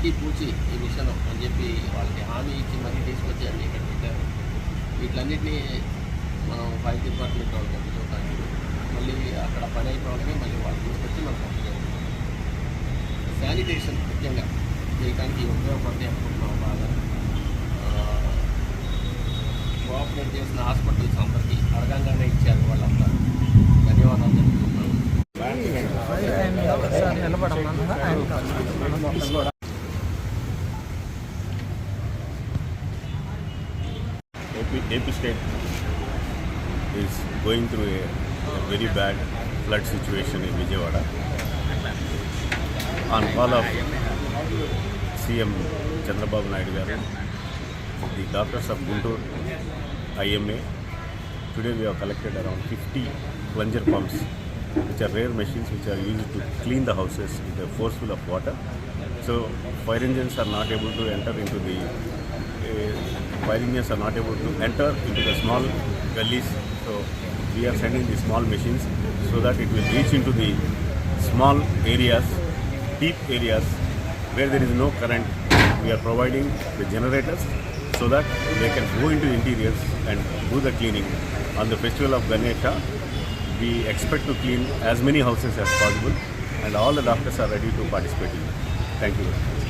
ఆచితూచి ఈ మిషన్ అని చెప్పి వాళ్ళకి హామీ ఇచ్చి మరీ తీసుకొచ్చి అన్ని ఇక్కడ పెట్టారు. వీటిలన్నింటినీ మనం ఫైర్ డిపార్ట్మెంట్ వాళ్ళకి పంపించడానికి మళ్ళీ అక్కడ పని అయిపోవడమే మళ్ళీ వాళ్ళు తీసుకొచ్చి మనం పంపించాలి. శానిటేషన్ ముఖ్యంగా చేయడానికి ఉపయోగపడతాయి అనుకుంటున్నాం. బాగా కోఆపరేట్ చేసిన హాస్పిటల్స్ అందరికీ అడగంగానే ఇచ్చారు. వాళ్ళంతా ధన్యవాదాలు తెలుపుతున్నాను. AP state is going through a very bad flood situation in Vijayawada. On call of CM Chandrababu Naidu garu, the doctors of Guntur IMA, today we have collected around 50 plunger pumps, which are rare machines which are used to clean the houses with a forceful of water. So fire engines are not able to enter into the small gullies. So we are sending the small machines so that it will reach into the small areas, deep areas where there is no current. We are providing the generators so that they can go into the interiors and do the cleaning. On the festival of Ganesha, we expect to clean as many houses as possible, and all the doctors are ready to participate in it. Thank you very much.